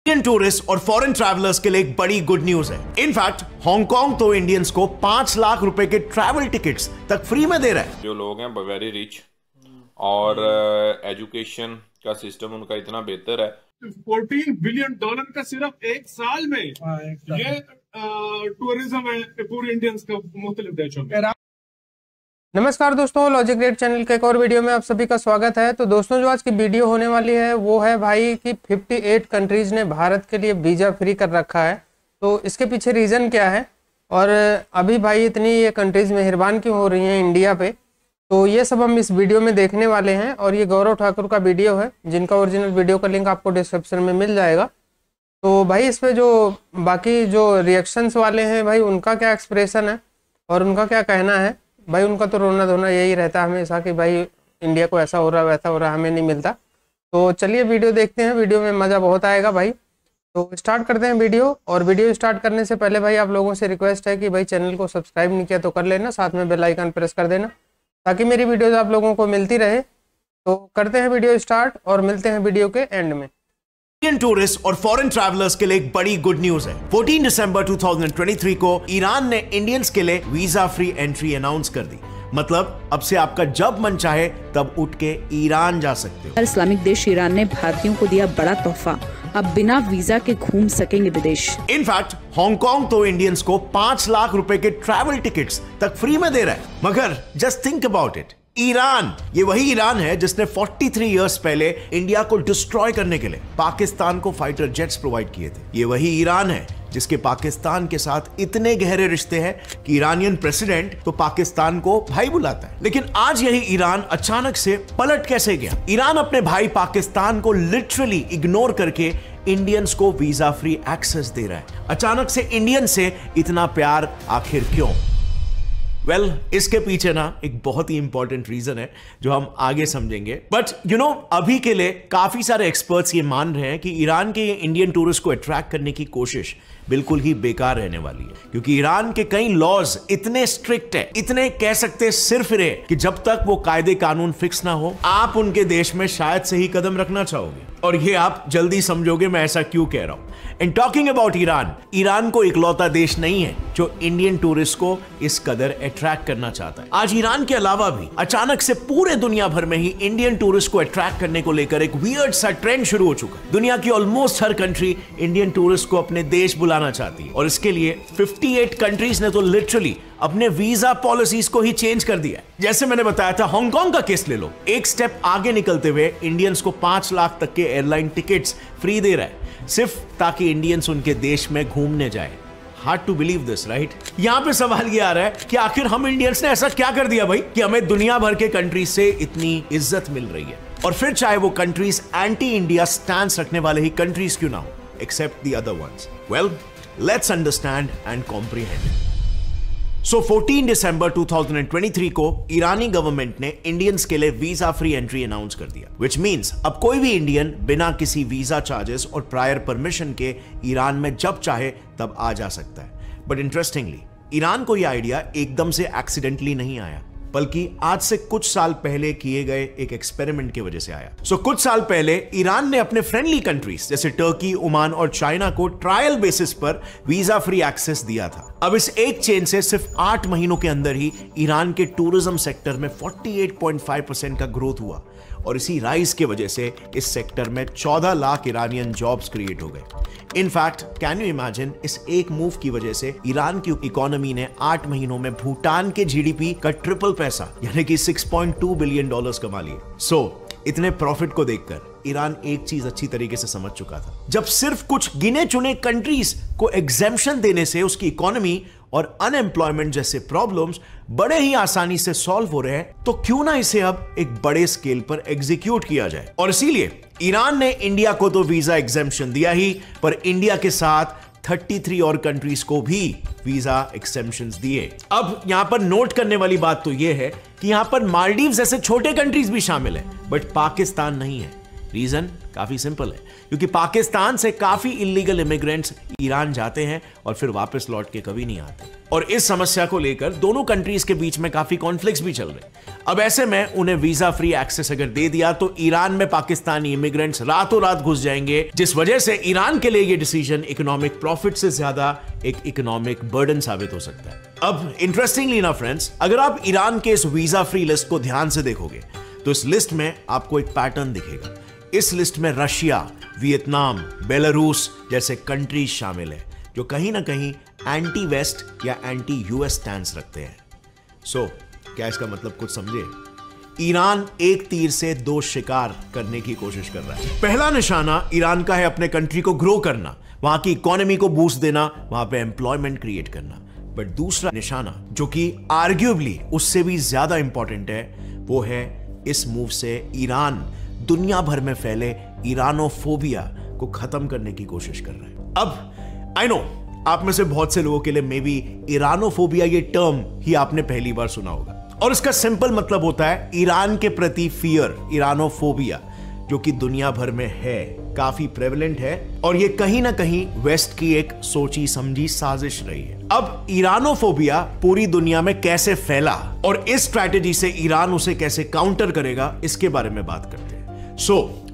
Indian tourist और foreign travellers के लिए एक बड़ी गुड न्यूज है। इनफैक्ट हांगकांग तो इंडियंस को 5 लाख रुपए के ट्रैवल टिकट्स तक फ्री में दे रहा है। जो लोग हैं वेरी रिच और एजुकेशन का सिस्टम उनका इतना बेहतर है। $14 बिलियन का सिर्फ एक साल में ये टूरिज्म है पूरे इंडियंस का मुख्तलिफ देशों में। नमस्कार दोस्तों, लॉजिक ग्रेड चैनल के एक और वीडियो में आप सभी का स्वागत है। तो दोस्तों, जो आज की वीडियो होने वाली है वो है भाई कि 58 कंट्रीज ने भारत के लिए वीज़ा फ्री कर रखा है। तो इसके पीछे रीज़न क्या है और अभी भाई इतनी ये कंट्रीज़ मेहरबान क्यों हो रही हैं इंडिया पे, तो ये सब हम इस वीडियो में देखने वाले हैं। और ये गौरव ठाकुर का वीडियो है, जिनका ओरिजिनल वीडियो का लिंक आपको डिस्क्रिप्शन में मिल जाएगा। तो भाई इस पर जो बाकी जो रिएक्शंस वाले हैं भाई, उनका क्या एक्सप्रेशन है और उनका क्या कहना है भाई। उनका तो रोना धोना यही रहता है हमेशा कि भाई इंडिया को ऐसा हो रहा है वैसा हो रहा है, हमें नहीं मिलता। तो चलिए वीडियो देखते हैं, वीडियो में मज़ा बहुत आएगा भाई। तो स्टार्ट करते हैं वीडियो। और वीडियो स्टार्ट करने से पहले भाई आप लोगों से रिक्वेस्ट है कि भाई चैनल को सब्सक्राइब नहीं किया तो कर लेना, साथ में बेल आइकन प्रेस कर देना ताकि मेरी वीडियोज़ आप लोगों को मिलती रहे। तो करते हैं वीडियो स्टार्ट और मिलते हैं वीडियो के एंड में। इंडियन टूरिस्ट और फॉरेन ट्रैवलर्स के लिए एक बड़ी गुड न्यूज है। 14 दिसंबर 2023 को ईरान ने इंडियंस के लिए वीजा फ्री एंट्री अनाउंस कर दी। मतलब अब से आपका जब मन चाहे तब उठ के ईरान जा सकते हो। इस्लामिक देश ईरान ने भारतीयों को दिया बड़ा तोहफा, अब बिना वीजा के घूम सकेंगे विदेश। इनफैक्ट हांगकांग तो इंडियंस को 5 लाख रुपए के ट्रैवल टिकट्स तक फ्री में दे रहा है। मगर just think about it, Iran, ये वही ईरान है जिसने 43 इयर्स पहले इंडिया को डिस्ट्रॉय करने के लिए पाकिस्तान को फाइटर जेट्स प्रोवाइड किए थे। ये वही ईरान है जिसके पाकिस्तान के साथ इतने गहरे रिश्ते हैं कि ईरानियन प्रेसिडेंट तो पाकिस्तान को भाई बुलाता है। लेकिन आज यही ईरान अचानक से पलट कैसे गया? ईरान अपने भाई पाकिस्तान को लिटरली इग्नोर करके इंडियंस को वीजा फ्री एक्सेस दे रहा है। अचानक से इंडियन से इतना प्यार आखिर क्यों? वेल, इसके पीछे ना एक बहुत ही इंपॉर्टेंट रीजन है जो हम आगे समझेंगे। बट यू नो, अभी के लिए काफी सारे एक्सपर्ट्स ये मान रहे हैं कि ईरान के ये इंडियन टूरिस्ट को अट्रैक्ट करने की कोशिश बिल्कुल ही बेकार रहने वाली है, क्योंकि ईरान के कई लॉज इतने स्ट्रिक्ट है, इतने कह सकते सिरफिरे कि जब तक वो कायदे कानून फिक्स ना हो आप उनके देश में शायद से ही कदम रखना चाहोगे। और ये आप जल्दी समझोगे मैं ऐसा क्यों कह रहा हूं। And talking about Iran, Iran को इकलौता देश नहीं है जो इंडियन टूरिस्ट को इस कदर अट्रैक्ट करना चाहता है। आज ईरान के अलावा भी अचानक से पूरे दुनिया भर में ही इंडियन टूरिस्ट को अट्रैक्ट करने को लेकर एक वियर्ड सा ट्रेंड शुरू हो चुका है। दुनिया की ऑलमोस्ट हर कंट्री इंडियन टूरिस्ट को अपने देश बुलाना चाहती है, और इसके लिए 58 कंट्रीज ने तो लिटरली अपने वीजा पॉलिसीज को ही चेंज कर दिया। जैसे मैंने बताया था, हांगकांग का केस ले लो, एक स्टेप आगे निकलते हुए इंडियंस को 5 लाख तक के एयरलाइन टिकट्स फ्री दे रहा है, सिर्फ ताकि इंडियंस उनके देश में घूमने जाए। Hard to believe this, right? यहां पे सवाल ये आ रहा है कि आखिर हम इंडियंस ने ऐसा क्या कर दिया भाई कि हमें दुनिया भर के कंट्रीज से इतनी इज्जत मिल रही है, और फिर चाहे वो कंट्रीज एंटी इंडिया स्टैंड रखने वाले ही कंट्रीज क्यों ना हो, except the other ones. Well, let's understand and comprehend. So 14 दिसंबर 2023 को ईरानी गवर्नमेंट ने इंडियंस के लिए वीजा फ्री एंट्री अनाउंस कर दिया, विच मींस अब कोई भी इंडियन बिना किसी वीजा चार्जेस और प्रायर परमिशन के ईरान में जब चाहे तब आ जा सकता है। बट इंटरेस्टिंगली, ईरान को यह आइडिया एकदम से एक्सीडेंटली नहीं आया, बल्कि आज से कुछ साल पहले किए गए एक एक्सपेरिमेंट की वजह से आया। कुछ साल पहले ईरान ने अपने फ्रेंडली कंट्रीज जैसे टर्की, ओमान और चाइना को ट्रायल बेसिस पर वीजा फ्री एक्सेस दिया था। अब इस एक चेन से सिर्फ 8 महीनों के अंदर ही ईरान के टूरिज्म सेक्टर में 48.5% का ग्रोथ हुआ, और इसी राइज की वजह से इस सेक्टर में 14 लाख ईरानियन जॉब्स क्रिएट हो गए। इनफैक्ट, कैन यू इमेजिन, इस एक मूव की वजह से ईरान की इकोनॉमी ने 8 महीनों में भूटान के जीडीपी का ट्रिपल पैसा यानी कि $6.2 बिलियन कमा लिए। इतने प्रॉफिट को देखकर ईरान एक चीज अच्छी तरीके से समझ चुका था, जब सिर्फ कुछ गिने चुने कंट्रीज को एग्जेम्पशन देने से उसकी इकोनॉमी और अनएम्प्लॉयमेंट जैसे प्रॉब्लम्स बड़े ही आसानी से सॉल्व हो रहे हैं, तो क्यों ना इसे अब एक बड़े स्केल पर एग्जीक्यूट किया जाए। और इसीलिए ईरान ने इंडिया को तो वीजा एग्जेम्पशन दिया ही, पर इंडिया के साथ 33 और कंट्रीज को भी वीजा एक्सेम्पशंस दिए। अब यहां पर नोट करने वाली बात तो यह है कि यहां पर मालदीव जैसे छोटे कंट्रीज भी शामिल है, बट पाकिस्तान नहीं है। रीजन काफी सिंपल है, क्योंकि पाकिस्तान से काफी इलीगल इमिग्रेंट्स ईरान जाते हैं और फिर वापस लौट के कभी नहीं आते, और इस समस्या को लेकर दोनों कंट्रीज के बीच में काफी कॉन्फ्लिक्ट्स भी चल रहे हैं। अब ऐसे में उन्हें वीजा फ्री एक्सेस अगर दे दिया तो ईरान में पाकिस्तानी इमिग्रेंट्स रातों रात घुस जाएंगे, जिस वजह से ईरान के लिए यह डिसीजन इकोनॉमिक प्रॉफिट से ज्यादा एक इकोनॉमिक बर्डन साबित हो सकता है। अब इंटरेस्टिंगली ना फ्रेंड्स, अगर आप ईरान के इस वीजा फ्री लिस्ट को ध्यान से देखोगे तो इस लिस्ट में आपको एक पैटर्न दिखेगा। इस लिस्ट में रशिया, वियतनाम, बेलारूस जैसे कंट्रीज शामिल है जो कहीं ना कहीं एंटी वेस्ट या एंटी यूएस स्टैंड्स रखते हैं। सो क्या इसका मतलब कुछ समझे? ईरान एक तीर से दो शिकार करने की कोशिश कर रहा है। पहला निशाना ईरान का है अपने कंट्री को ग्रो करना, वहां की इकोनॉमी को बूस्ट देना, वहां पे एम्प्लॉयमेंट क्रिएट करना। बट दूसरा निशाना जो कि आर्ग्यूबली उससे भी ज्यादा इंपॉर्टेंट है, वो है इस मूव से ईरान दुनिया भर में फैले ईरानोफोबिया को खत्म करने की कोशिश कर रहा है। अब आई नो आप में से बहुत से लोगों के लिए मे बी ईरानोफोबिया ये टर्म ही आपने पहली बार सुना होगा, और इसका सिंपल मतलब होता है ईरान के प्रति फियर। ईरानोफोबिया जो कि दुनिया भर में है, काफी प्रेवलेंट है, और ये कहीं ना कहीं वेस्ट की एक सोची समझी साजिश रही है। अब ईरानोफोबिया पूरी दुनिया में कैसे फैला और इस स्ट्रैटेजी से ईरान उसे कैसे काउंटर करेगा, इसके बारे में बात करते हैं।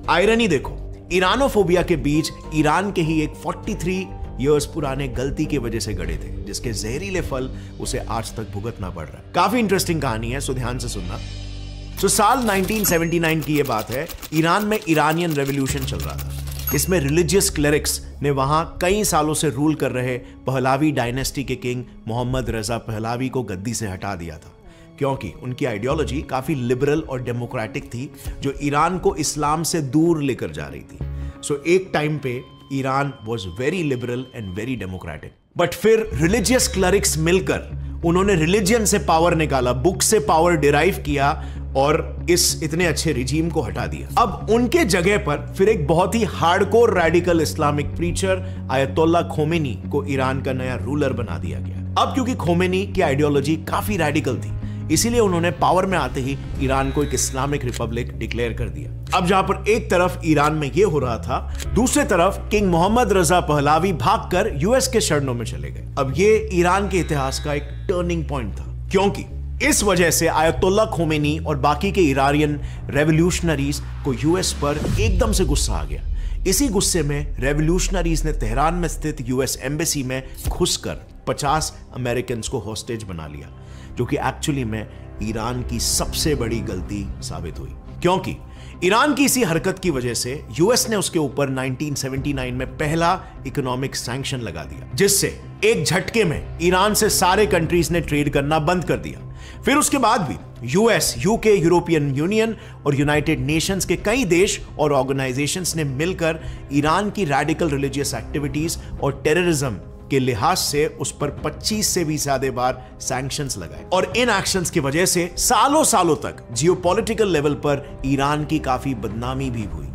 आयरनी देखो, ईरानोफोबिया के बीज ईरान के ही एक 43 इयर्स पुराने गलती की वजह से गड़े थे, जिसके जहरीले फल उसे आज तक भुगतना पड़ रहा है। काफी इंटरेस्टिंग कहानी है, सो ध्यान से सुनना। साल 1979 की यह बात है, ईरान में ईरानियन रेवोल्यूशन चल रहा था। इसमें रिलीजियस क्लेरिक्स ने वहां कई सालों से रूल कर रहे पहलावी डायनेस्टी के किंग मोहम्मद रजा पहलावी को गद्दी से हटा दिया था, क्योंकि उनकी आइडियोलॉजी काफी लिबरल और डेमोक्रेटिक थी जो ईरान को इस्लाम से दूर लेकर जा रही थी। एक टाइम पे Iran was very liberal and very democratic, but फिर रिलीजियस क्लरिक्स मिलकर उन्होंने रिलीजियन से पावर निकाला, बुक से पावर डिराइव किया और इस इतने अच्छे रिजीम को हटा दिया। अब उनके जगह पर फिर एक बहुत ही hardcore radical Islamic preacher Ayatollah Khomeini को ईरान का नया रूलर बना दिया गया। अब क्योंकि खोमेनी की आइडियोलॉजी काफी रेडिकल थी, इसीलिए उन्होंने पावर में आते ही ईरान को एक इस्लामिक रिपब्लिक डिक्लेयर कर दिया। अब जहां पर एक तरफ ईरान में यह हो रहा था, दूसरे तरफ किंग मोहम्मद रजा पहलावी भागकर यूएस के शरणों में चले गए। अब ये ईरान के इतिहास का एक टर्निंग पॉइंट था, क्योंकि इस वजह से आयतुल्ला खोमेनी और बाकी के ईरानियन रेवोल्यूशनरीज को यूएस पर एकदम से गुस्सा आ गया। इसी गुस्से में रेवोल्यूशनरीज ने तेहरान में स्थित यूएस एम्बेसी में घुसकर 50 अमेरिकन को हॉस्टेज बना लिया, जो कि एक्चुअली में ईरान की सबसे बड़ी गलती साबित हुई, क्योंकि ईरान की इसी हरकत की वजह से यूएस ने उसके ऊपर 1979 में पहला इकोनॉमिक सैंक्शन लगा दिया, जिससे एक झटके में ईरान से सारे कंट्रीज ने ट्रेड करना बंद कर दिया। फिर उसके बाद भी यूएस, यूके, यूरोपियन यूनियन और यूनाइटेड नेशंस के कई देश और ऑर्गेनाइजेशंस ने मिलकर ईरान की रेडिकल रिलीजियस एक्टिविटीज और टेररिज्म के लिहाज से उस पर 25 से भी ज्यादा बार सैंक्शंस लगाए, और इन एक्शंस की वजह से सालों सालों तक जियोपॉलिटिकल लेवल पर ईरान की काफी बदनामी भी हुई,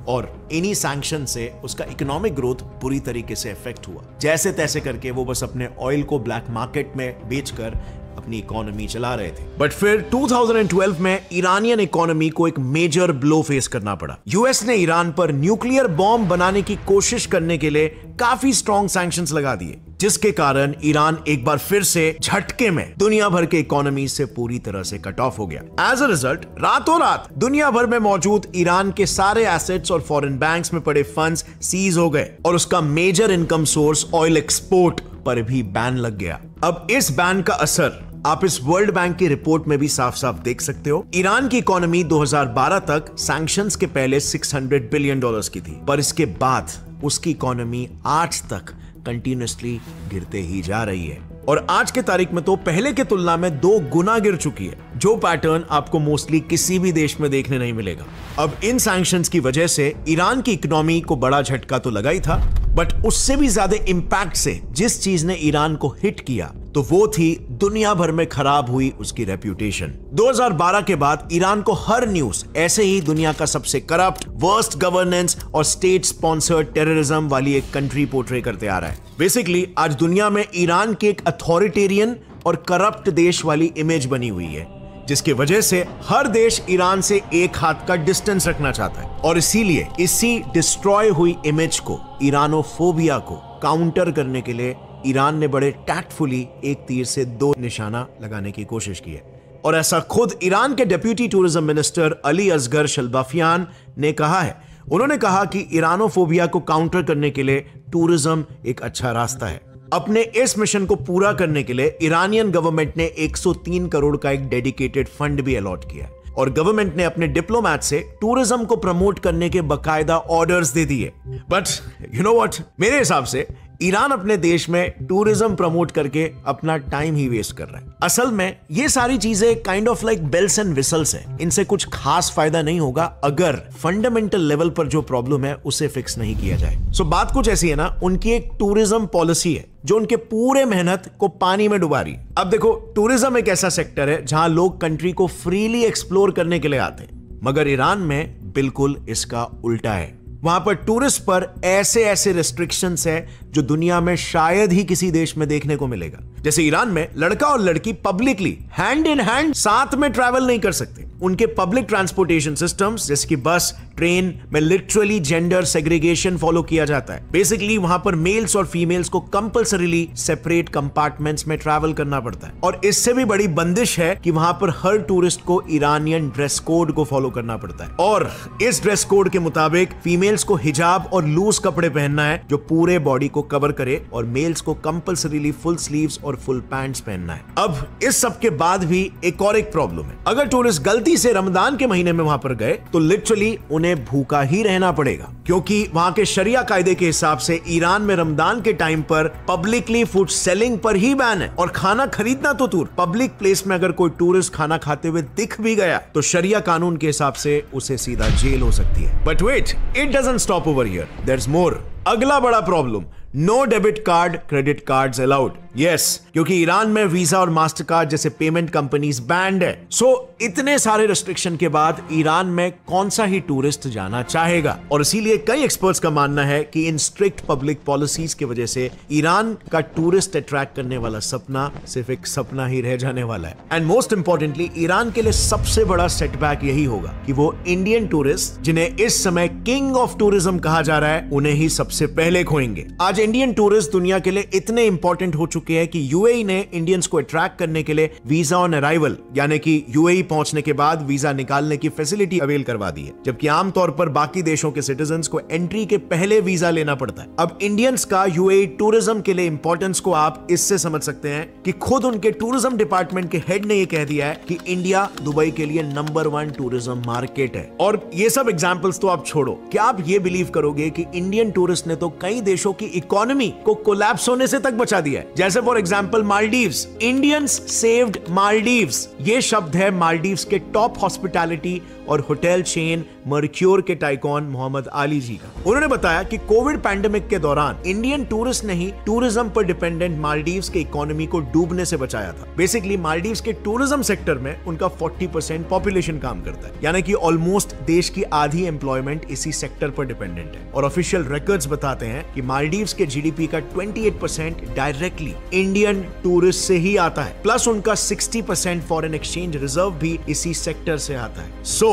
और इन्हीं सैंक्शन से उसका इकोनॉमिक ग्रोथ बुरी तरीके से इफेक्ट हुआ। जैसे तैसे करके वो बस अपने ऑयल को ब्लैक मार्केट में बेचकर अपनी इकोनॉमी चला रहे थे। बट फिर 2012 में ईरानियन इकोनॉमी को एक मेजर ब्लो फेस करना पड़ा। यूएस ने ईरान पर न्यूक्लियर बॉम्ब बनाने की कोशिश करने के लिए काफी स्ट्रॉन्ग सैंक्शंस लगा दिए, जिसके कारण ईरान एक बार फिर से झटके में दुनिया भर के इकोनॉमी से पूरी तरह से कट ऑफ हो गया। एज अ रिजल्ट रातों रात दुनिया भर में मौजूद ईरान के सारे एसेट्स और फॉरेन बैंक्स में पड़े फंड्स सीज हो गए, और उसका major income source oil export पर भी बैन लग गया। अब इस बैन का असर आप इस वर्ल्ड बैंक की रिपोर्ट में भी साफ साफ देख सकते हो। ईरान की इकोनॉमी 2012 तक सैंक्शंस के पहले $600 बिलियन की थी, पर इसके बाद उसकी इकोनॉमी आज तक कंटिन्यूअसली गिरते ही जा रही है, और आज के तारीख में तो पहले के तुलना में 2 गुना गिर चुकी है, जो पैटर्न आपको मोस्टली किसी भी देश में देखने नहीं मिलेगा। अब इन सैंक्शंस की वजह से ईरान की इकोनॉमी को बड़ा झटका तो लगा ही था, बट उससे भी ज्यादा इंपैक्ट से जिस चीज ने ईरान को हिट किया तो वो थी दुनिया भर में खराब हुई उसकी रेप्यूटेशन। 2012 के बाद ईरान को हर न्यूज ऐसे ही दुनिया का सबसे करप्ट, वर्स्ट गवर्नेंस और स्टेट स्पॉन्सर्ड टेररिज्म वाली एक कंट्री पोर्ट्रे करते आ रहा है। बेसिकली आज दुनिया में ईरान की एक अथॉरिटेरियन और करप्ट देश वाली इमेज बनी हुई है, जिसकी वजह से हर देश ईरान से एक हाथ का डिस्टेंस रखना चाहता है, और इसीलिए इसी डिस्ट्रॉय हुई इमेज को, ईरानोफोबिया को काउंटर करने के लिए ईरान ने बड़े टैक्टफुली एक तीर से 2 निशाना लगाने की कोशिश की है। और ऐसा खुद ईरान के deputy tourism minister Ali Asghar Shalbafian ने कहा है। उन्होंने कहा कि ईरानोफोबिया को काउंटर करने के लिए टूरिज्म एक अच्छा रास्ता है। अपने इस मिशन को पूरा करने के लिए ईरानियन गवर्नमेंट ने 103 करोड़ का एक डेडिकेटेड फंड भी अलॉट किया है और गवर्नमेंट ने अपने डिप्लोमैट से टूरिज्म को प्रमोट करने के बकायदा ऑर्डर्स दे दिए। बट यू नो व्हाट, मेरे हिसाब से ईरान अपने देश में टूरिज्म प्रमोट करके अपना टाइम ही वेस्ट कर रहा है। असल में ये सारी चीजें kind of like bells and whistles है। इनसे कुछ खास फायदा नहीं होगा अगर फंडामेंटल लेवल पर जो प्रॉब्लम है उसे फिक्स नहीं किया जाए। सो बात कुछ ऐसी है ना, उनकी एक टूरिज्म पॉलिसी है जो उनके पूरे मेहनत को पानी में डुबा रही। अब देखो, टूरिज्म एक ऐसा सेक्टर है जहां लोग कंट्री को फ्रीली एक्सप्लोर करने के लिए आते हैं, मगर ईरान में बिल्कुल इसका उल्टा है। वहां पर टूरिस्ट पर ऐसे ऐसे रेस्ट्रिक्शंस है जो दुनिया में शायद ही किसी देश में देखने को मिलेगा। जैसे ईरान में लड़का और लड़की पब्लिकली हैंड इन हैंड साथ में ट्रैवल नहीं कर सकते। उनके पब्लिक ट्रांसपोर्टेशन सिस्टम्स जैसे कि बस, ट्रेन में लिटरली जेंडर सेग्रीगेशन फॉलो किया जाता है। बेसिकली वहां पर मेल्स और फीमेल्स को कंपल्सरीली सेपरेट कंपार्टमेंट्स में ट्रैवल करना पड़ता है। और इससे भी बड़ी बंदिश है कि वहां पर हर टूरिस्ट को ईरानियन ड्रेस कोड को फॉलो करना पड़ता है और इस ड्रेस कोड के मुताबिक फीमेल्स को हिजाब और लूज कपड़े पहनना है जो पूरे बॉडी को कवर करे और मेल्स को कंपल्सरीली फुल स्लीव्स और फुल पैंट्स पहनना है। अब इस सब के बाद भी एक और एक प्रॉब्लम है। अगर टूरिस्ट गलती से रमजान के महीने में वहां पर गए तो लिटरली उन्हें भूखा ही रहना पड़ेगा, क्योंकि वहां के शरिया कायदे के हिसाब से ईरान में रमजान के टाइम पर पब्लिकली फूड सेलिंग पर ही बैन है और खाना खरीदना तो दूर, पब्लिक प्लेस में अगर कोई टूरिस्ट खाना खाते हुए दिख भी गया तो शरिया कानून के हिसाब से उसे सीधा जेल हो सकती है। But wait, it doesn't stop over here, there is more. अगला बड़ा problem, no debit card, credit cards allowed. Yes, क्योंकि ईरान में वीजा और मास्टर कार्ड जैसे पेमेंट कंपनीज बैंड है। सो इतने सारे रिस्ट्रिक्शन के बाद ईरान में कौन सा ही टूरिस्ट जाना चाहेगा? और इसीलिए कई एक्सपर्ट्स का मानना है कि इन स्ट्रिक्ट पब्लिक पॉलिसीज की वजह से ईरान का टूरिस्ट अट्रैक्ट करने वाला सपना सिर्फ एक सपना ही रह जाने वाला है। एंड मोस्ट इंपॉर्टेंटली ईरान के लिए सबसे बड़ा सेटबैक यही होगा कि वो इंडियन टूरिस्ट, जिन्हें इस समय किंग ऑफ टूरिज्म कहा जा रहा है, उन्हें ही सबसे पहले खोएंगे। आज इंडियन टूरिस्ट दुनिया के लिए इतने इंपॉर्टेंट हो चुके हैं कि यूएई ने इंडियंस को अट्रैक्ट करने के लिए वीजा ऑन अराइवल यानी कि यूएई पहुंचने के बाद वीजा निकालने की फैसिलिटी अवेल करवा दी है, जबकि आमतौर पर बाकी देशों के सिटीजंस को एंट्री के पहले वीजा लेना पड़ता है। अब इंडियंस का यूएई टूरिज्म के लिए इंपॉर्टेंस को आप इससे समझ सकते हैं कि खुद उनके टूरिज्म डिपार्टमेंट के हेड ने यह कह दिया है कि इंडिया दुबई के लिए नंबर 1 टूरिज्म मार्केट है। और ये सब एग्जांपल्स तो आप छोड़ो, क्या आप ये बिलीव करोगे कि इंडियन टूरिस्ट ने तो कई देशों की इकोनॉमी को कोलैप्स होने से तक बचा दिया है? जैसे for example Maldives, Indians saved Maldives. ये शब्द है मालदीव्स के टॉप हॉस्पिटैलिटी और होटल चेन मर्क्योर के टाइकॉन मोहम्मद आली जी का। उन्होंने बताया कि कोविड पैंडेमिक के दौरान इंडियन टूरिस्ट ने ही टूरिज्म पर डिपेंडेंट मालदीव्स के इकोनॉमी को डूबने से बचाया था। बेसिकली मालदीव्स के टूरिज्म सेक्टर में उनका 40% पॉपुलेशन काम करता है, यानी कि ऑलमोस्ट देश की आधी एम्प्लॉयमेंट इसी सेक्टर पर डिपेंडेंट है। और ऑफिशियल रिकॉर्ड्स बताते हैं कि मालदीव्स के जीडीपी का 28% डायरेक्टली इंडियन टूरिस्ट से ही आता है, प्लस उनका 60% फॉरेन एक्सचेंज रिजर्व भी इसी सेक्टर से आता है। सो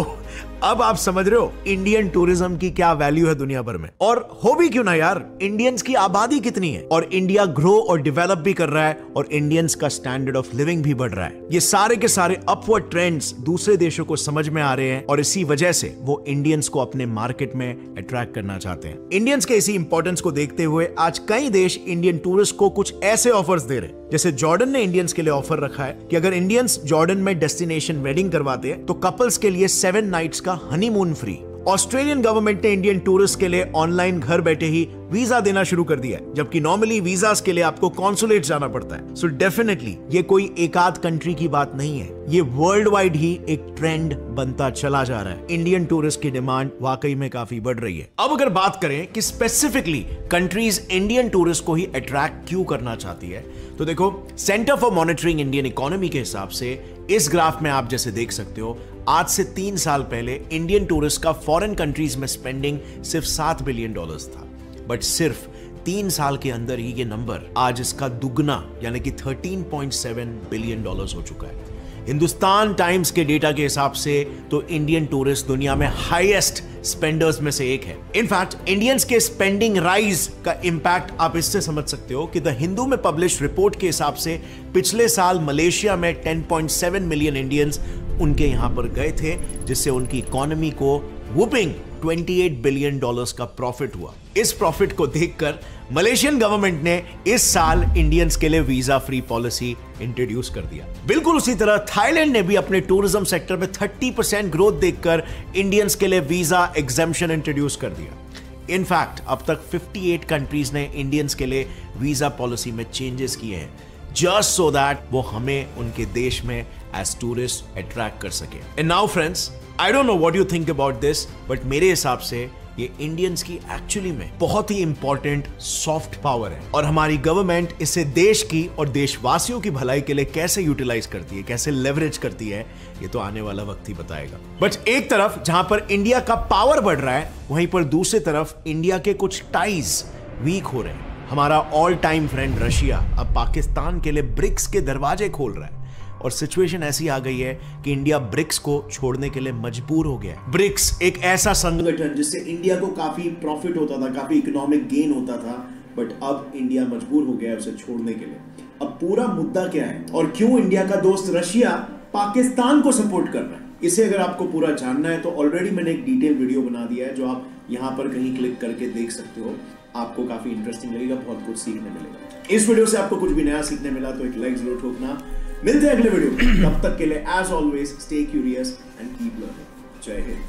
अब आप समझ रहे हो इंडियन टूरिज्म की क्या वैल्यू है दुनिया भर में। और हो भी क्यों ना यार, इंडियंस की आबादी कितनी है और इंडिया ग्रो और डेवलप भी कर रहा है और इंडियंस का स्टैंडर्ड ऑफ लिविंग भी बढ़ रहा है। ये सारे के सारे अपवर्ड ट्रेंड्स दूसरे देशों को समझ में आ रहे हैं और इसी वजह से वो इंडियंस को अपने मार्केट में अट्रैक्ट करना चाहते हैं। इंडियंस के इसी इंपॉर्टेंस को देखते हुए आज कई देश इंडियन टूरिस्ट को कुछ ऐसे ऑफर्स दे रहे हैं। जैसे जॉर्डन ने इंडियंस के लिए ऑफर रखा है कि अगर इंडियंस जॉर्डन में डेस्टिनेशन वेडिंग करवाते हैं तो कपल्स के लिए 7 नाइट्स का हनीमून फ्री। ऑस्ट्रेलियन गवर्नमेंट ने इंडियन टूरिस्ट के लिए ऑनलाइन घर बैठे ही वीजा देना शुरू कर दिया है, जबकि नॉर्मली वीजास के लिए आपको कॉन्सुलेट जाना पड़ता है। सो डेफिनेटली ये कोई एक आध कंट्री की बात नहीं है, ये वर्ल्ड वाइड ही एक ट्रेंड बनता चला जा रहा है। इंडियन टूरिस्ट की डिमांड वाकई में काफी बढ़ रही है। अब अगर बात करें कि स्पेसिफिकली कंट्रीज इंडियन टूरिस्ट को ही अट्रैक्ट क्यों करना चाहती है, तो देखो centre for monitoring Indian economy के हिसाब से इस ग्राफ में आप जैसे देख सकते हो, आज से 3 साल पहले इंडियन टूरिस्ट का फॉरेन कंट्रीज में स्पेंडिंग सिर्फ $7 बिलियन था, बट सिर्फ 3 साल के अंदर ही ये नंबर आज इसका दुगना यानी कि $13.7 बिलियन हो चुका है। हिंदुस्तान टाइम्स के डेटा के हिसाब से तो इंडियन टूरिस्ट दुनिया में हाईएस्ट स्पेंडर्स में से एक है। इनफैक्ट इंडियंस के स्पेंडिंग राइज का इंपैक्ट आप इससे समझ सकते हो कि द हिंदू में पब्लिश रिपोर्ट के हिसाब से पिछले साल मलेशिया में 10.7 मिलियन इंडियंस उनके यहां पर गए थे, जिससे उनकी इकोनॉमी को वुपिंग $28 बिलियन का प्रॉफिट हुआ। इस प्रॉफिट को देखकर मलेशियन गवर्नमेंट ने इस साल इंडियंस के लिए वीजा फ्री पॉलिसी इंट्रोड्यूस कर दिया। बिल्कुल उसी तरह थाईलैंड ने भी अपने टूरिज्म सेक्टर में 30% ग्रोथ देखकर इंडियंस के लिए वीजा एग्जेम्पशन इंट्रोड्यूस कर दिया। इनफैक्ट अब तक 58 कंट्रीज ने इंडियंस के लिए वीजा पॉलिसी में चेंजेस किए हैं, जस्ट सो दैट वो हमें उनके देश में एज टूरिस्ट अट्रैक्ट कर सके। And now friends, I don't know what you think about this, but मेरे हिसाब से ये इंडियंस की एक्चुअली में बहुत ही इंपॉर्टेंट सॉफ्ट पावर है, और हमारी गवर्नमेंट इसे देश की और देशवासियों की भलाई के लिए कैसे यूटिलाइज करती है, कैसे लेवरेज करती है, ये तो आने वाला वक्त ही बताएगा। बट एक तरफ जहां पर इंडिया का पावर बढ़ रहा है, वहीं पर दूसरी तरफ इंडिया के कुछ टाइज वीक हो रहे हैं। हमारा ऑल टाइम फ्रेंड रशिया अब पाकिस्तान के लिए ब्रिक्स के दरवाजे खोल रहा है, और सिचुएशन ऐसी आ गई है कि इंडिया ब्रिक्स को छोड़ने के लिए मजबूर हो गया है। ब्रिक्स एक ऐसा संगठन जिससे इंडिया को काफी प्रॉफिट होता था, काफी इकोनॉमिक गेन होता था, बट अब इंडिया मजबूर हो गया है उसे छोड़ने के लिए। अब पूरा मुद्दा क्या है और क्यों इंडिया का दोस्त रशिया पाकिस्तान को सपोर्ट कर रहा है, इसे अगर आपको पूरा जानना है तो ऑलरेडी मैंने एक डिटेल वीडियो बना दिया है, जो आप यहाँ पर कहीं क्लिक करके देख सकते हो। आपको काफी इंटरेस्टिंग लगेगा, बहुत कुछ सीखने मिलेगा। इस वीडियो से आपको कुछ भी नया सीखने मिला तो एक लाइक जरूर ठोकना। मिलते हैं अगले वीडियो, तब तक के लिए as always stay curious and keep learning. जय हिंद।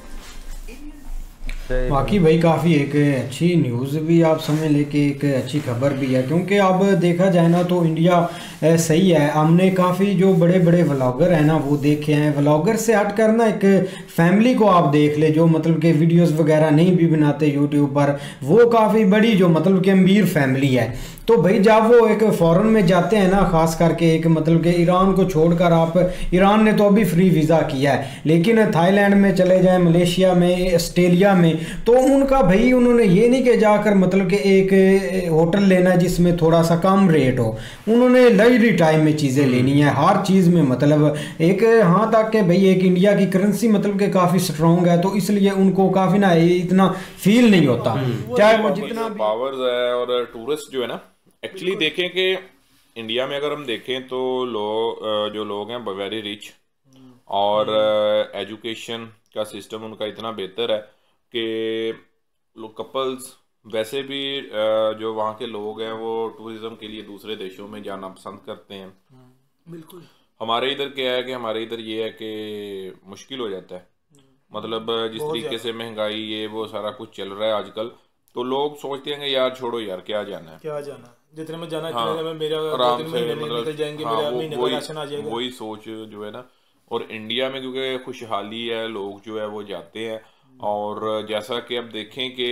बाकी भाई काफ़ी एक अच्छी न्यूज़ भी आप समझ ले कि एक अच्छी खबर भी है, क्योंकि अब देखा जाए ना तो इंडिया सही है। हमने काफ़ी जो बड़े बड़े व्लॉगर हैं ना वो देखे हैं। व्लॉगर से हट कर ना एक फैमिली को आप देख ले, जो मतलब कि वीडियोस वगैरह नहीं भी बनाते यूट्यूब पर, वो काफ़ी बड़ी जो मतलब कि अमीर फैमिली है। तो भाई जब वो एक फॉरेन में जाते हैं ना, खास करके एक मतलब कि ईरान को छोड़कर, आप ईरान ने तो अभी फ्री वीज़ा किया है, लेकिन थाईलैंड में चले जाएं, मलेशिया में, ऑस्ट्रेलिया में, तो उनका भाई उन्होंने ये नहीं कि जाकर मतलब कि एक होटल लेना जिसमें थोड़ा सा कम रेट हो, उन्होंने लग्जरी टाइम में चीज़ें लेनी है हर चीज़ में। मतलब एक हाँ तक के भाई एक इंडिया की करेंसी मतलब कि काफ़ी स्ट्रॉन्ग है, तो इसलिए उनको काफ़ी ना इतना फील नहीं होता, चाहे वो जितना पावर्स है। और टूरिस्ट जो है ना, एक्चुअली देखें कि इंडिया में अगर हम देखें तो जो लोग हैं वेरी रिच, और एजुकेशन का सिस्टम उनका इतना बेहतर है कि लोग कपल्स वैसे भी जो वहाँ के लोग हैं वो टूरिज्म के लिए दूसरे देशों में जाना पसंद करते हैं। बिल्कुल। हमारे इधर क्या है कि हमारे इधर ये है कि मुश्किल हो जाता है, मतलब जिस तरीके से महंगाई ये वो सारा कुछ चल रहा है आजकल, तो लोग सोचते हैं कि यार छोड़ो यार, क्या जाना है, जितने में जाना है, हाँ, मेरा आराम से निकल जाएंगे, हाँ, मेरा महीने का राशन आ जाएगा, वही सोच जो है ना। और इंडिया में क्योंकि खुशहाली है, लोग जो है वो जाते हैं, और जैसा कि अब देखें कि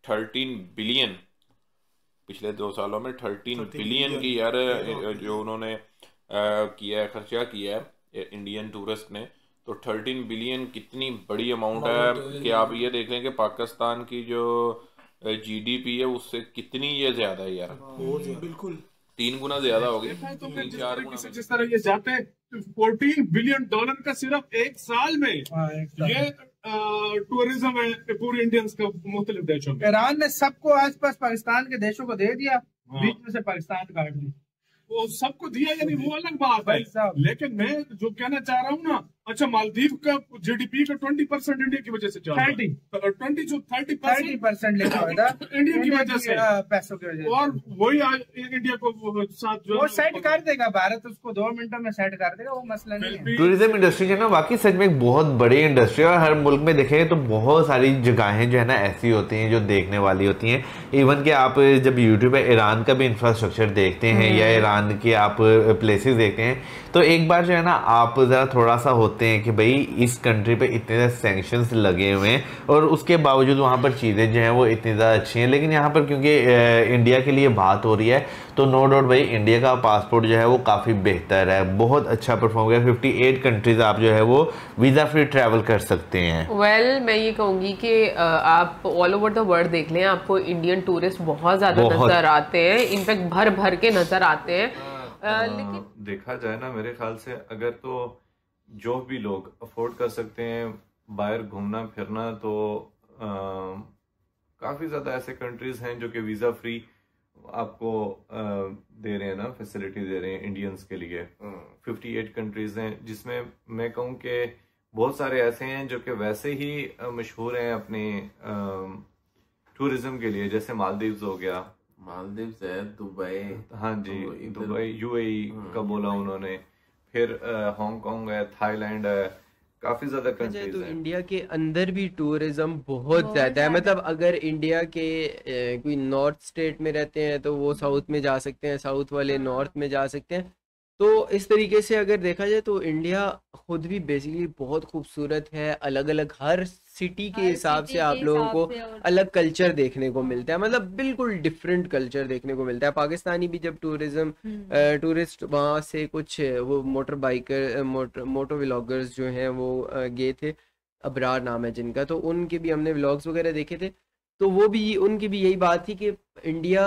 13 बिलियन पिछले 2 सालों में 13 बिलियन की यार जो उन्होंने किया है, खर्चा किया है इंडियन टूरिस्ट ने, तो 13 बिलियन कितनी बड़ी अमाउंट है कि आप ये देख लें कि पाकिस्तान की जो GDP है उससे कितनी ये ज्यादा है यार, बिल्कुल 3 गुना ज्यादा हो गई, तो 3-4 गुना। जिस तरह ये जाते हैं, $14 बिलियन का सिर्फ एक साल में ये टूरिज्म है पूरे इंडियंस का मुख्तलिफ देशों में। ईरान ने सबको आसपास पाकिस्तान के देशों को दे दिया, बीच में से पाकिस्तान काट दिया। वो सबको दिया यानी वो अलग बात है, लेकिन मैं जो कहना चाह रहा हूँ ना, अच्छा मालदीव का GDP का 20% इंडिया की वजह से चल रहा है, 30% इंडिया की वजह से, पैसों की वजह से, और वही इंडिया को साथ जो वो सेट कर देगा, भारत उसको 2 मिनटों में सेट कर देगा, वो मसला नहीं है। टूरिज्म इंडस्ट्री जो है ना वाकई सच में एक बहुत बड़ी इंडस्ट्री है, और हर मुल्क में देखेंगे तो बहुत सारी जगहें जो है ना ऐसी होती हैं जो देखने वाली होती हैं। इवन कि आप जब यूट्यूब पे ईरान का भी इंफ्रास्ट्रक्चर देखते हैं या ईरान के आप प्लेसेस देखते हैं, तो एक बार जो है ना आप ज़रा थोड़ा सा होते हैं कि भाई इस कंट्री पे इतने ज़्यादा सैंक्शंस लगे हुए हैं, और उसके बावजूद वहाँ पर चीज़ें जो हैं वो इतनी ज़्यादा अच्छी हैं। लेकिन यहाँ पर क्योंकि इंडिया के लिए बात हो रही है, तो नो डाउट भाई इंडिया का पासपोर्ट जो है वो काफ़ी बेहतर है, बहुत अच्छा परफॉर्म किया। 58 कंट्रीज आप जो है वो वीज़ा फ्री ट्रैवल कर सकते हैं। मैं ये कहूँगी कि आप ऑल ओवर द वर्ल्ड देख लें, आपको इंडियन टूरिस्ट बहुत ज़्यादा नज़र आते हैं, इनफैक्ट भर भर के नज़र आते हैं। लेकिन देखा जाए ना मेरे ख्याल से, अगर तो जो भी लोग अफोर्ड कर सकते हैं बाहर घूमना फिरना, तो काफ़ी ज़्यादा ऐसे कंट्रीज़ हैं जो कि वीज़ा फ्री आपको दे रहे हैं ना, फैसिलिटी दे रहे हैं इंडियंस के लिए। 58 कंट्रीज़ हैं, जिसमें मैं कहूँ कि बहुत सारे ऐसे हैं जो कि वैसे ही मशहूर हैं अपने टूरिज्म के लिए, जैसे मालदीव्स हो गया, मालदीव्स है, दुबई, हाँ जी, दुबई, यूएई का बोला उन्होंने, फिर हांगकांग है, थाईलैंड है, काफी ज्यादा कंट्रीज तो हैं। इंडिया के अंदर भी टूरिज्म बहुत ज्यादा है। मतलब अगर इंडिया के कोई नॉर्थ स्टेट में रहते हैं तो वो साउथ में जा सकते हैं, साउथ वाले नॉर्थ में जा सकते हैं। तो इस तरीके से अगर देखा जाए तो इंडिया खुद भी बेसिकली बहुत खूबसूरत है। अलग अलग हर सिटी के हिसाब से आप लोगों को अलग कल्चर देखने को मिलता है, मतलब बिल्कुल डिफरेंट कल्चर देखने को मिलता है। पाकिस्तानी भी जब टूरिस्ट वहाँ से कुछ वो मोटर बाइकर मोटो व्लॉगर्स जो हैं वो गए थे, अबरार नाम है जिनका, तो उनके भी हमने व्लॉग्स वगैरह देखे थे। तो वो भी उनकी भी यही बात थी कि इंडिया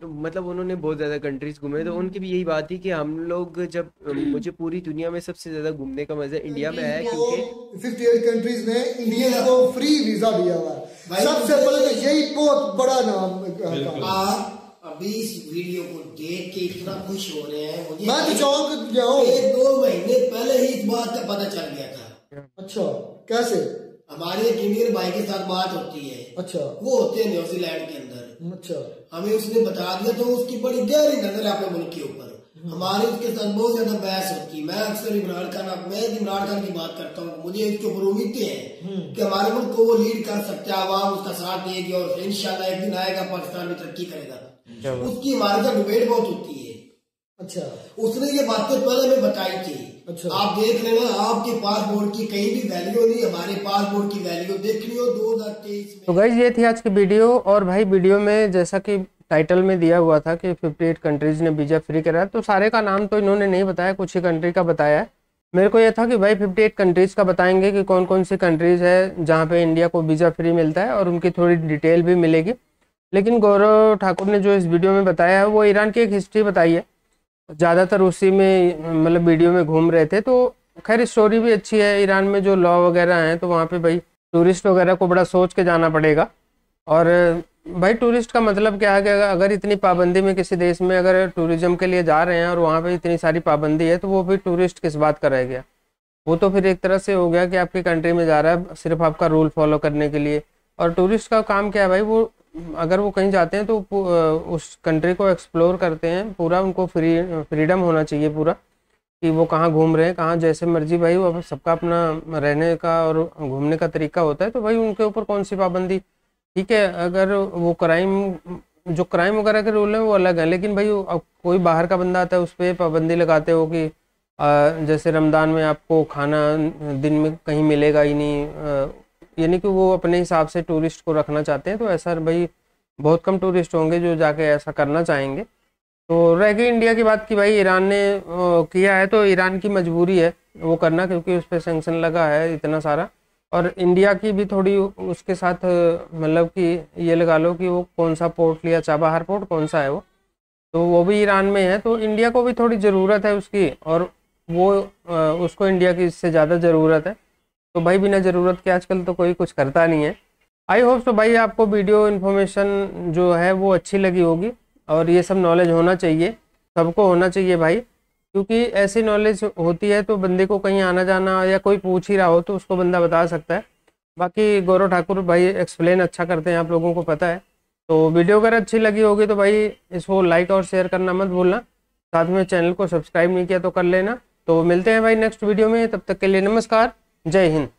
मतलब उन्होंने बहुत ज़्यादा कंट्रीज घूमे, तो उनकी भी यही बात थी कि हम लोग जब मुझे पूरी दुनिया में सबसे ज़्यादा घूमने का मज़ा इंडिया में आया, क्योंकि 58 कंट्रीज ने इंडियन को फ्री वीजा दिया हुआ है। सबसे पहले तो यही बहुत बड़ा नाम। आप अभी इस वीडियो को देख के इतना खुश हो रहे हैं, मुझे मैं तो चौंक जाऊं। 2 महीने पहले ही इस बात का पता चल गया था। अच्छा, कैसे? हमारे एक इंडियन भाई के साथ बात होती है। अच्छा। वो होते हैं न्यूजीलैंड के अंदर। अच्छा। हमें उसने बता दिया तो उसकी बड़ी गहरी नजर है अपने मुल्क के ऊपर। हमारी उसके साथ बहुत ज्यादा बहस होती है। मैं अक्सर इमरान खान की बात करता हूँ। मुझे इसके ऊपर उम्मीदें हैं कि हमारे मुल्क को वो लीड कर सकते हैं, आवाम उसका साथ देगी और इंशाल्लाह एक दिन आएगा पाकिस्तान में तरक्की करेगा। उसकी हमारे साथ डिबेट बहुत होती है। अच्छा। उसने ये बातें पहले में बताई थी। अच्छा। आप देख लेना, आपके पासपोर्ट की कहीं भी वैल्यू नहीं, हमारे पासपोर्ट की वैल्यू देखनी हो 2023 में। तो गाइस ये थी आज की वीडियो। और भाई वीडियो में जैसा कि टाइटल में दिया हुआ था कि 58 कंट्रीज ने वीजा फ्री करा, तो सारे का नाम तो इन्होंने नहीं बताया, कुछ ही कंट्री का बताया है। मेरे को ये था कि भाई 58 कंट्रीज का बताएंगे कि कौन कौन सी कंट्रीज है जहाँ पे इंडिया को वीजा फ्री मिलता है, और उनकी थोड़ी डिटेल भी मिलेगी। लेकिन गौरव ठाकुर ने जो इस वीडियो में बताया है वो ईरान की एक हिस्ट्री बताई है, ज़्यादातर उसी में मतलब वीडियो में घूम रहे थे। तो खैर स्टोरी भी अच्छी है। ईरान में जो लॉ वगैरह हैं तो वहाँ पे भाई टूरिस्ट वगैरह को बड़ा सोच के जाना पड़ेगा। और भाई टूरिस्ट का मतलब क्या है कि अगर इतनी पाबंदी में किसी देश में अगर टूरिज्म के लिए जा रहे हैं और वहाँ पे इतनी सारी पाबंदी है, तो वो भी टूरिस्ट किस बात का रह गया? वो तो फिर एक तरह से हो गया कि आपकी कंट्री में जा रहा है सिर्फ आपका रूल फॉलो करने के लिए। और टूरिस्ट का काम क्या है भाई, वो अगर वो कहीं जाते हैं तो उस कंट्री को एक्सप्लोर करते हैं, पूरा उनको फ्रीडम होना चाहिए पूरा, कि वो कहाँ घूम रहे हैं, कहाँ जैसे मर्जी। भाई वो सबका अपना रहने का और घूमने का तरीका होता है, तो भाई उनके ऊपर कौन सी पाबंदी? ठीक है, अगर वो क्राइम वगैरह के रूल हैं वो अलग है, लेकिन भाई अब कोई बाहर का बंदा आता है उस पर पाबंदी लगाते हो कि जैसे रमज़ान में आपको खाना दिन में कहीं मिलेगा ही नहीं, यानी कि वो अपने हिसाब से टूरिस्ट को रखना चाहते हैं। तो ऐसा भाई बहुत कम टूरिस्ट होंगे जो जाके ऐसा करना चाहेंगे। तो रह गई इंडिया की बात की भाई ईरान ने किया है, तो ईरान की मजबूरी है वो करना, क्योंकि उस पर सैंक्शन लगा है इतना सारा। और इंडिया की भी थोड़ी उसके साथ मतलब कि ये लगा लो कि वो कौन सा पोर्ट लिया, चाबहार पोर्ट कौन सा है वो, तो वो भी ईरान में है। तो इंडिया को भी थोड़ी ज़रूरत है उसकी, और वो उसको इंडिया की इससे ज़्यादा ज़रूरत है। तो भाई बिना ज़रूरत के आजकल तो कोई कुछ करता नहीं है। आई होप तो भाई आपको वीडियो इन्फॉर्मेशन जो है वो अच्छी लगी होगी, और ये सब नॉलेज होना चाहिए, सबको होना चाहिए भाई, क्योंकि ऐसी नॉलेज होती है तो बंदे को कहीं आना जाना या कोई पूछ ही रहा हो तो उसको बंदा बता सकता है। बाकी गौरव ठाकुर भाई एक्सप्लेन अच्छा करते हैं, आप लोगों को पता है। तो वीडियो अगर अच्छी लगी होगी तो भाई इसको लाइक और शेयर करना मत भूलना, साथ में चैनल को सब्सक्राइब नहीं किया तो कर लेना। तो मिलते हैं भाई नेक्स्ट वीडियो में, तब तक के लिए नमस्कार, जय हिंद।